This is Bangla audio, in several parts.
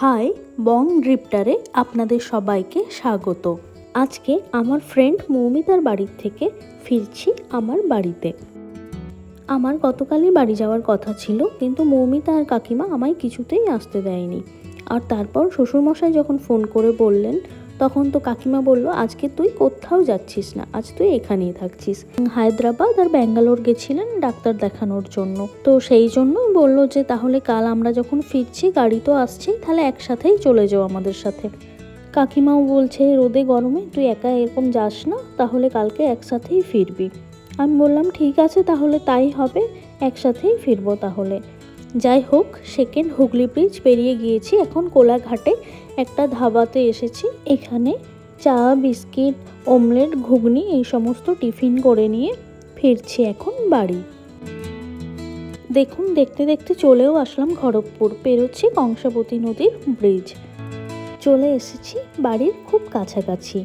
হাই, বং ড্রিফটারে আপনাদের সবাইকে স্বাগত। আজকে আমার ফ্রেন্ড মৌমিতার বাড়ির থেকে ফিরছি আমার বাড়িতে। আমার গতকালই বাড়ি যাওয়ার কথা ছিল, কিন্তু মৌমিতা আর কাকিমা আমায় কিছুতেই আসতে দেয়নি। আর তারপর শ্বশুরমশাই যখন ফোন করে বললেন, তখন তো কাকিমা বলল, আজকে তুই কোথাও যাচ্ছিস না, আজ তুই এখানেই থাকছিস। হায়দ্রাবাদ আর ব্যাঙ্গালোর গেছিলেন ডাক্তার দেখানোর জন্য, তো সেই জন্যই বললো যে তাহলে কাল আমরা যখন ফিরছি, গাড়ি তো আসছি, তাহলে একসাথেই চলে যাও আমাদের সাথে। কাকিমাও বলছে রোদে গরমে তুই একা এরকম যাস না, তাহলে কালকে একসাথেই ফিরবি। আমি বললাম ঠিক আছে, তাহলে তাই হবে, একসাথেই ফিরবো তাহলে। যাই হোক, সেকেন্ড হুগলি ব্রিজ পেরিয়ে গিয়েছি, এখন কোলাঘাটে একটা ধাবাতে এসেছি। এখানে চা, বিস্কিট, অমলেট, ঘুগনি এই সমস্ত টিফিন করে নিয়ে ফিরছি এখন বাড়ি। দেখুন, দেখতে দেখতে চলেও আসলাম খড়গপুর, পেরোচ্ছি কংসাবতী নদীর ব্রিজ। চলে এসেছি বাড়ির খুব কাছাকাছি।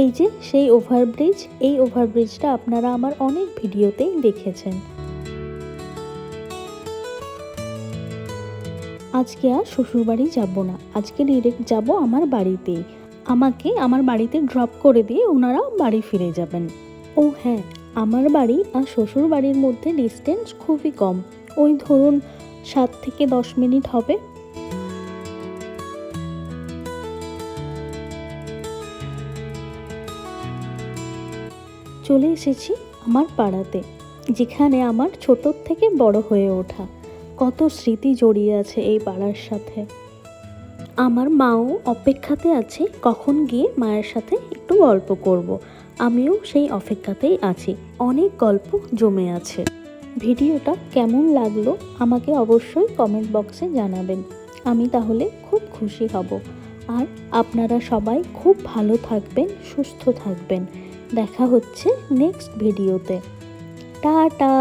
এই যে সেই ওভারব্রিজ, এই ওভারব্রিজটা আপনারা আমার অনেক ভিডিওতেই দেখেছেন। আজকে আর শ্বশুরবাড়ি যাব না, আজকে ডিরেক্ট যাব আমার বাড়িতেই। আমাকে আমার বাড়িতে ড্রপ করে দিয়ে ওনারা বাড়ি ফিরে যাবেন। ও হ্যাঁ, আমার বাড়ি আর শ্বশুর বাড়ির মধ্যে ডিস্টেন্স খুবই কম, ওই ধরুন 7 থেকে 10 মিনিট হবে। চলে এসেছি আমার পাড়াতে, যেখানে আমার ছোটোর থেকে বড় হয়ে ওঠা। কত স্মৃতি জড়িয়ে আছে এই পাড়ার সাথে। আমার মাও অপেক্ষাতে আছে কখন গিয়ে মায়ের সাথে একটু গল্প করব। আমিও সেই অপেক্ষাতেই আছি, অনেক গল্প জমে আছে। ভিডিওটা কেমন লাগলো আমাকে অবশ্যই কমেন্ট বক্সে জানাবেন, আমি তাহলে খুব খুশি হব। আর আপনারা সবাই খুব ভালো থাকবেন, সুস্থ থাকবেন। দেখা হচ্ছে নেক্সট ভিডিওতে। টাটা।